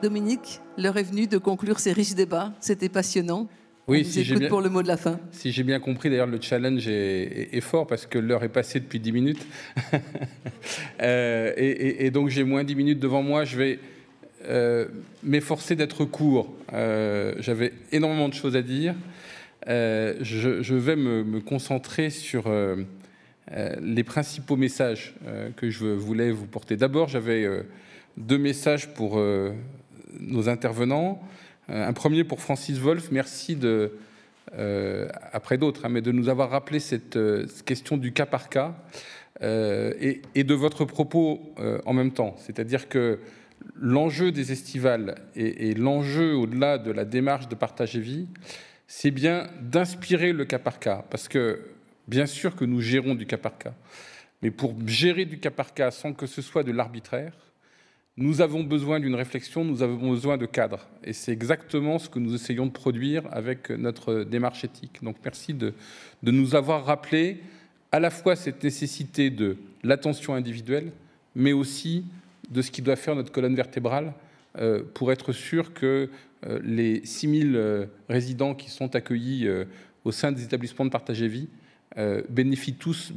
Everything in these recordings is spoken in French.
Dominique, l'heure est venue de conclure ces riches débats. C'était passionnant. Oui, On vous écoute pour le mot de la fin. Si j'ai bien compris, d'ailleurs, le challenge est fort parce que l'heure est passée depuis 10 minutes. Et donc, j'ai moins 10 minutes devant moi. Je vais m'efforcer d'être court. J'avais énormément de choses à dire. Je vais me concentrer sur les principaux messages que je voulais vous porter. D'abord, j'avais 2 messages pour nos intervenants. Un premier pour Francis Wolf. Merci après d'autres, mais de nous avoir rappelé cette question du cas par cas et de votre propos en même temps. C'est-à-dire que l'enjeu des estivales et l'enjeu au-delà de la démarche de Partager Vie, c'est bien d'inspirer le cas par cas. Parce que, bien sûr que nous gérons du cas par cas, mais pour gérer du cas par cas sans que ce soit de l'arbitraire, nous avons besoin d'une réflexion, nous avons besoin de cadres. Et c'est exactement ce que nous essayons de produire avec notre démarche éthique. Donc merci de nous avoir rappelé à la fois cette nécessité de l'attention individuelle, mais aussi de ce qui doit faire notre colonne vertébrale pour être sûr que les 6000 résidents qui sont accueillis au sein des établissements de Partager Vie bénéficient tous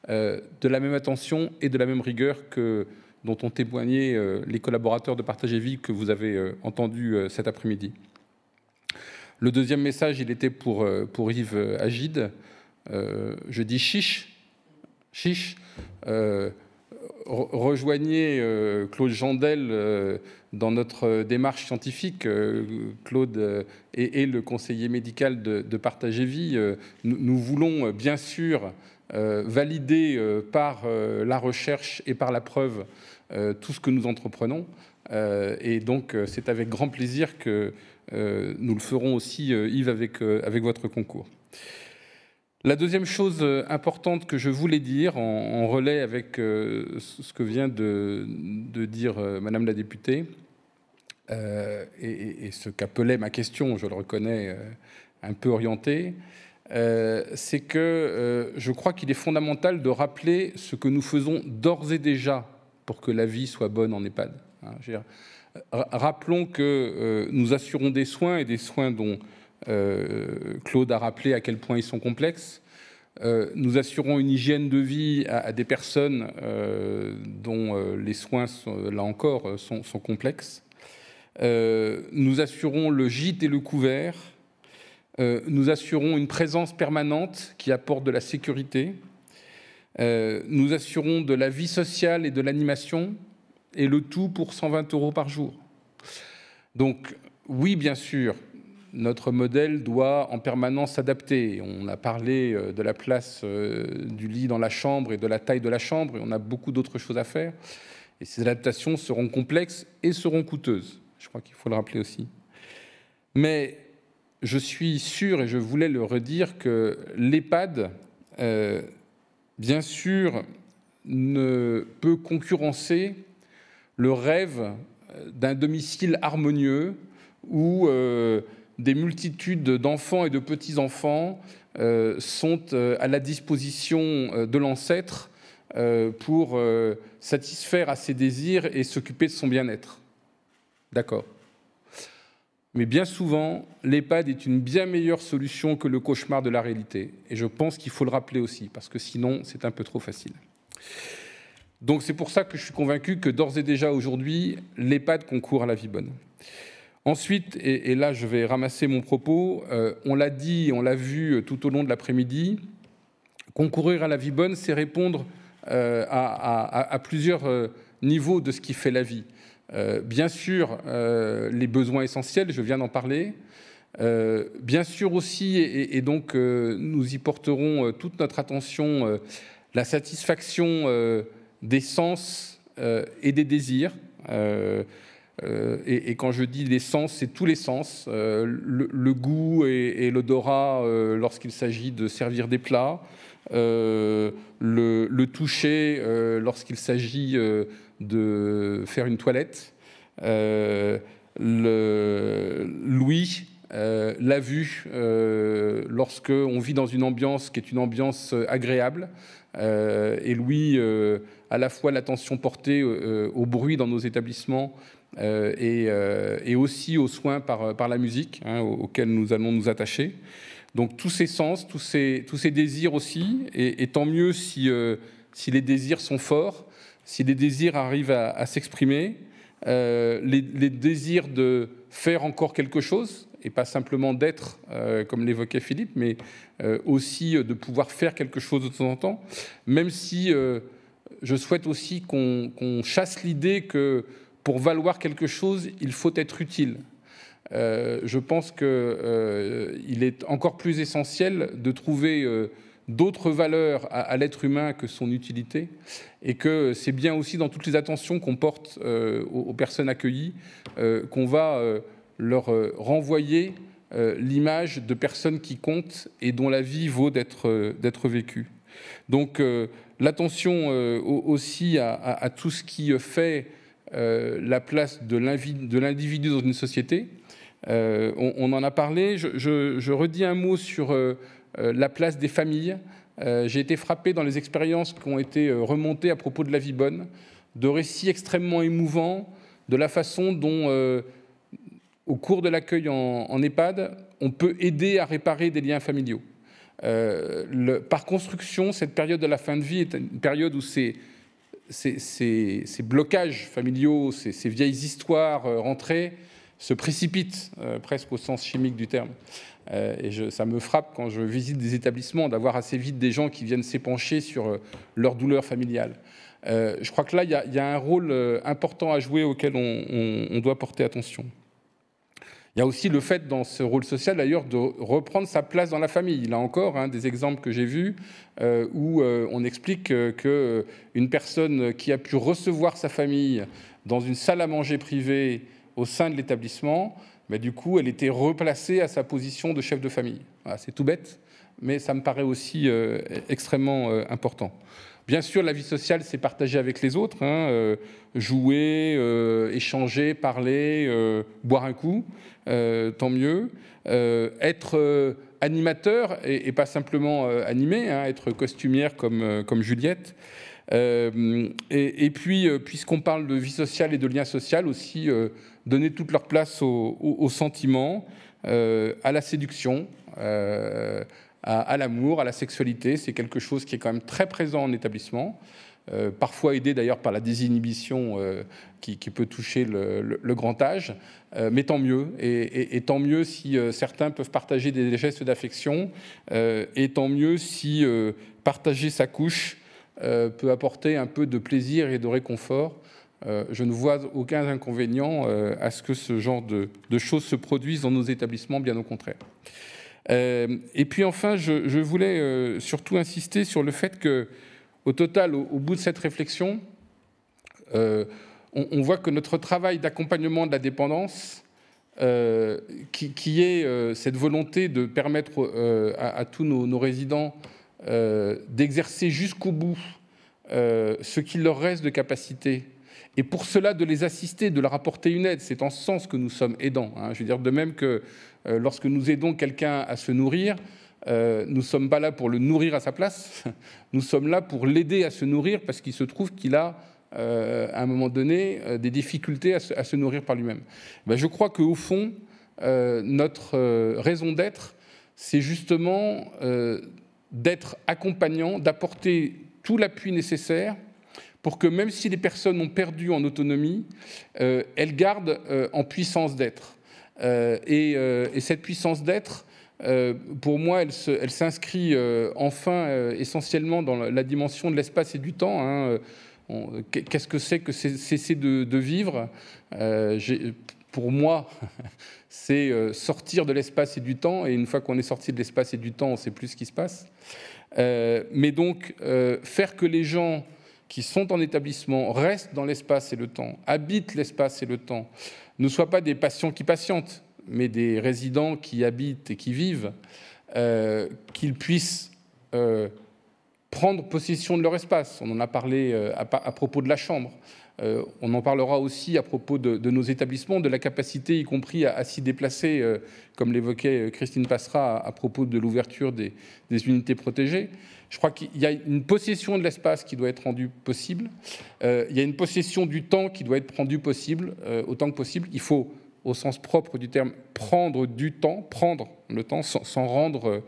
de la même attention et de la même rigueur dont ont témoigné les collaborateurs de Partager Vie que vous avez entendus cet après-midi. Le deuxième message, il était pour Yves Agide. Je dis chiche. Rejoignez Claude Jandel dans notre démarche scientifique. Claude est le conseiller médical de Partager Vie. Nous voulons bien sûr valider par la recherche et par la preuve tout ce que nous entreprenons. Et donc, c'est avec grand plaisir que nous le ferons aussi, Yves, avec votre concours. La deuxième chose importante que je voulais dire, en relais avec ce que vient de dire Madame la députée, et ce qu'appelait ma question, je le reconnais, un peu orientée, c'est que je crois qu'il est fondamental de rappeler ce que nous faisons d'ores et déjà pour que la vie soit bonne en EHPAD. Rappelons que nous assurons des soins, et des soins dont Claude a rappelé à quel point ils sont complexes. Nous assurons une hygiène de vie à des personnes dont les soins, là encore, sont complexes. Nous assurons le gîte et le couvert. Nous assurons une présence permanente qui apporte de la sécurité. Nous assurons de la vie sociale et de l'animation, et le tout pour 120 € par jour. Donc, oui, bien sûr, notre modèle doit en permanence s'adapter. On a parlé de la place du lit dans la chambre et de la taille de la chambre, et on a beaucoup d'autres choses à faire. Et ces adaptations seront complexes et seront coûteuses. Je crois qu'il faut le rappeler aussi. Mais je suis sûr, et je voulais le redire, que l'EHPAD, bien sûr, ne peut concurrencer le rêve d'un domicile harmonieux où des multitudes d'enfants et de petits-enfants sont à la disposition de l'ancêtre pour satisfaire à ses désirs et s'occuper de son bien-être. D'accord. Mais bien souvent, l'EHPAD est une bien meilleure solution que le cauchemar de la réalité. Et je pense qu'il faut le rappeler aussi, parce que sinon, c'est un peu trop facile. Donc c'est pour ça que je suis convaincu que d'ores et déjà aujourd'hui, l'EHPAD concourt à la vie bonne. Ensuite, et là je vais ramasser mon propos, on l'a dit, on l'a vu tout au long de l'après-midi, concourir à la vie bonne, c'est répondre à plusieurs niveaux de ce qui fait la vie. Bien sûr, les besoins essentiels, je viens d'en parler. Bien sûr aussi, et donc nous y porterons toute notre attention, la satisfaction des sens et des désirs. Et quand je dis les sens, c'est tous les sens. Le goût et l'odorat lorsqu'il s'agit de servir des plats. Le toucher lorsqu'il s'agit de faire une toilette. L'ouïe, la vue, lorsqu'on vit dans une ambiance qui est une ambiance agréable. Et l'ouïe, à la fois l'attention portée au bruit dans nos établissements et aussi aux soins par la musique, hein, auxquels nous allons nous attacher. Donc tous ces sens, tous ces désirs aussi, et tant mieux si les désirs sont forts, si les désirs arrivent à s'exprimer, les désirs de faire encore quelque chose, et pas simplement d'être, comme l'évoquait Philippe, mais aussi de pouvoir faire quelque chose de temps en temps, même si je souhaite aussi qu'on chasse l'idée que pour valoir quelque chose, il faut être utile. Je pense qu'il est encore plus essentiel de trouver d'autres valeurs à l'être humain que son utilité, et que c'est bien aussi dans toutes les attentions qu'on porte aux personnes accueillies qu'on va leur renvoyer l'image de personnes qui comptent et dont la vie vaut d'être vécue. Donc l'attention aussi à tout ce qui fait la place de l'individu dans une société. On en a parlé. Je redis un mot sur la place des familles. J'ai été frappé dans les expériences qui ont été remontées à propos de la vie bonne, de récits extrêmement émouvants, de la façon dont, au cours de l'accueil en EHPAD, on peut aider à réparer des liens familiaux. Par construction, cette période de la fin de vie est une période où ces blocages familiaux, ces vieilles histoires rentrées, se précipitent presque au sens chimique du terme. Et ça me frappe quand je visite des établissements d'avoir assez vite des gens qui viennent s'épancher sur leur douleur familiale. Je crois que là, il y a un rôle important à jouer auquel on doit porter attention. Il y a aussi le fait, dans ce rôle social d'ailleurs, de reprendre sa place dans la famille. Là encore, hein, des exemples que j'ai vus où on explique qu'une personne qui a pu recevoir sa famille dans une salle à manger privée au sein de l'établissement, du coup, elle était replacée à sa position de chef de famille. Voilà, c'est tout bête, mais ça me paraît aussi extrêmement important. Bien sûr, la vie sociale, c'est partager avec les autres, hein, jouer, échanger, parler, boire un coup, tant mieux. Être animateur et pas simplement animé, hein, être costumière comme Juliette. Et puis, puisqu'on parle de vie sociale et de lien social aussi, donner toute leur place au sentiment, à la séduction, à l'amour, à la sexualité. C'est quelque chose qui est quand même très présent en établissement, parfois aidé d'ailleurs par la désinhibition qui peut toucher le grand âge, mais tant mieux. Et tant mieux si certains peuvent partager des gestes d'affection, et tant mieux si partager sa couche peut apporter un peu de plaisir et de réconfort. Je ne vois aucun inconvénient à ce que ce genre de choses se produisent dans nos établissements, bien au contraire. Et puis enfin, je voulais surtout insister sur le fait qu'au total, au bout de cette réflexion, on voit que notre travail d'accompagnement de la dépendance, qui est cette volonté de permettre à tous nos résidents d'exercer jusqu'au bout ce qu'il leur reste de capacité, et pour cela de les assister, de leur apporter une aide. C'est en ce sens que nous sommes aidants, hein. Je veux dire, de même que lorsque nous aidons quelqu'un à se nourrir, nous ne sommes pas là pour le nourrir à sa place, nous sommes là pour l'aider à se nourrir parce qu'il se trouve qu'il a, à un moment donné, des difficultés à se nourrir par lui-même. Je crois qu'au fond, notre raison d'être, c'est justement d'être accompagnant, d'apporter tout l'appui nécessaire pour que même si les personnes ont perdu en autonomie, elles gardent en puissance d'être. Et cette puissance d'être, pour moi, elle s'inscrit enfin essentiellement dans la dimension de l'espace et du temps, hein. Qu'est-ce que c'est que cesser de vivre? Pour moi, c'est sortir de l'espace et du temps, et une fois qu'on est sorti de l'espace et du temps, on ne sait plus ce qui se passe. Mais donc, faire que les gens qui sont en établissement restent dans l'espace et le temps, habitent l'espace et le temps, ne soient pas des patients qui patientent, mais des résidents qui habitent et qui vivent, qu'ils puissent prendre possession de leur espace. On en a parlé à propos de la chambre. On en parlera aussi à propos de nos établissements, de la capacité, y compris à s'y déplacer, comme l'évoquait Christine Passera à propos de l'ouverture des unités protégées. Je crois qu'il y a une possession de l'espace qui doit être rendue possible. Il y a une possession du temps qui doit être rendue possible, autant que possible. Il faut, au sens propre du terme, prendre du temps, prendre le temps sans rendre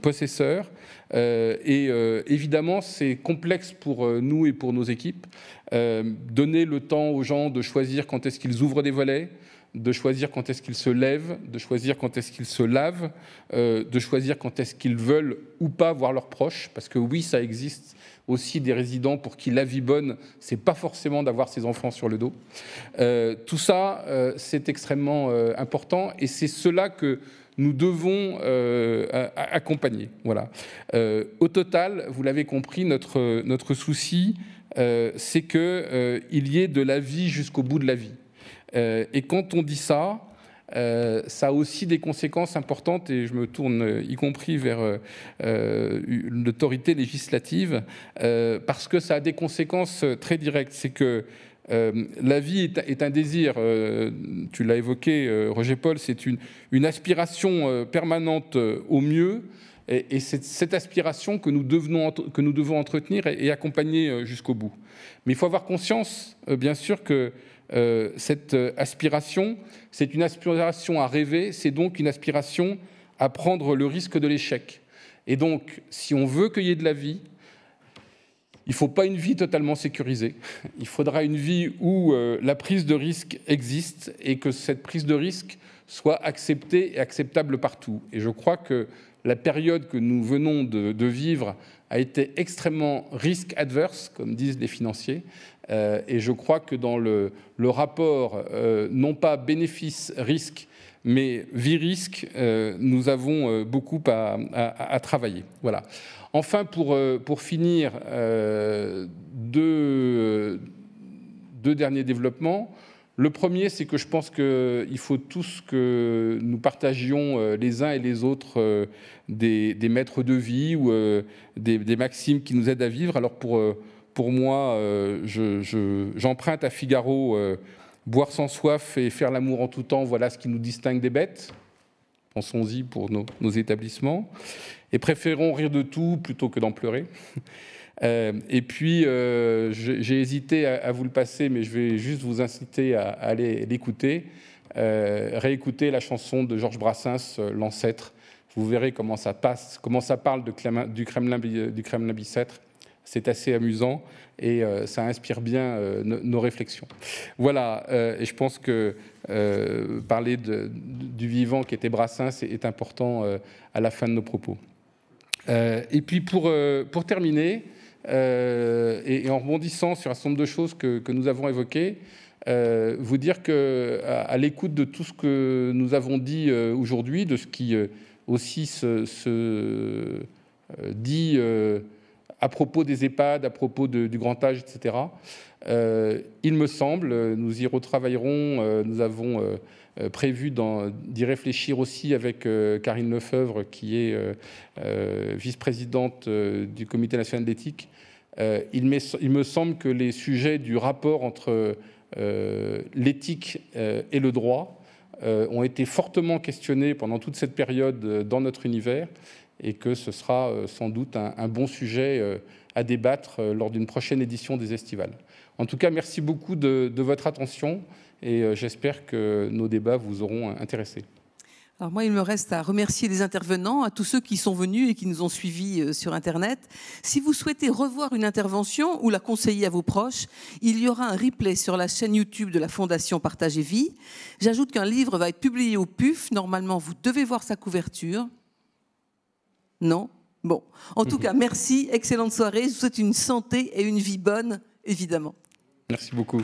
possesseur. Évidemment, c'est complexe pour nous et pour nos équipes. Donner le temps aux gens de choisir quand est-ce qu'ils ouvrent des volets, de choisir quand est-ce qu'ils se lèvent, de choisir quand est-ce qu'ils se lavent, de choisir quand est-ce qu'ils veulent ou pas voir leurs proches, parce que oui, ça existe aussi des résidents pour qui la vie bonne, c'est pas forcément d'avoir ses enfants sur le dos. Tout ça, c'est extrêmement important, et c'est cela que nous devons accompagner. Voilà. Au total, vous l'avez compris, notre souci, c'est qu'il y ait de la vie jusqu'au bout de la vie. Et quand on dit ça, ça a aussi des conséquences importantes, et je me tourne y compris vers l'autorité législative, parce que ça a des conséquences très directes. C'est que la vie est un désir, tu l'as évoqué, Roger-Paul, c'est une aspiration permanente au mieux, et c'est cette aspiration que nous devons entretenir et accompagner jusqu'au bout. Mais il faut avoir conscience, bien sûr, que cette aspiration, c'est une aspiration à rêver, c'est donc une aspiration à prendre le risque de l'échec. Et donc, si on veut qu'il y ait de la vie, il ne faut pas une vie totalement sécurisée. Il faudra une vie où la prise de risque existe et que cette prise de risque soit acceptée et acceptable partout. Et je crois que la période que nous venons de vivre a été extrêmement risk adverse, comme disent les financiers. Et je crois que dans le rapport, non pas bénéfice-risque, mais vie-risque, nous avons beaucoup à travailler. Voilà. Enfin, pour finir, deux derniers développements. Le premier, c'est que je pense qu'il faut tous que nous partagions les uns et les autres des maîtres de vie ou des maximes qui nous aident à vivre. Alors pour moi, j'emprunte à Figaro boire sans soif et faire l'amour en tout temps, voilà ce qui nous distingue des bêtes. Pensons-y pour nos établissements. Et préférons rire de tout plutôt que d'en pleurer. Et puis, j'ai hésité à vous le passer, mais je vais juste vous inciter à aller l'écouter. Réécouter la chanson de Georges Brassens, L'Ancêtre. Vous verrez comment ça passe, comment ça parle du Kremlin Bicêtre. C'est assez amusant et ça inspire bien nos réflexions. Voilà, et je pense que parler du vivant qui était Brassens est important à la fin de nos propos. Et puis pour terminer, et en rebondissant sur un certain nombre de choses que nous avons évoquées, vous dire qu'à l'écoute de tout ce que nous avons dit aujourd'hui, de ce qui aussi se dit à propos des EHPAD, à propos du grand âge, etc., il me semble, nous y retravaillerons, nous avons prévu d'y réfléchir aussi avec Karine Lefebvre, qui est vice-présidente du Comité national d'éthique. Il me semble que les sujets du rapport entre l'éthique et le droit ont été fortement questionnés pendant toute cette période dans notre univers, et que ce sera sans doute un bon sujet à débattre lors d'une prochaine édition des Estivales. En tout cas, merci beaucoup de votre attention, et j'espère que nos débats vous auront intéressé. Alors moi, il me reste à remercier les intervenants, à tous ceux qui sont venus et qui nous ont suivis sur Internet. Si vous souhaitez revoir une intervention ou la conseiller à vos proches, il y aura un replay sur la chaîne YouTube de la Fondation Partage et Vie. J'ajoute qu'un livre va être publié au PUF. Normalement, vous devez voir sa couverture. Non ? Bon. En tout cas, merci. Excellente soirée. Je vous souhaite une santé et une vie bonne, évidemment. Merci beaucoup.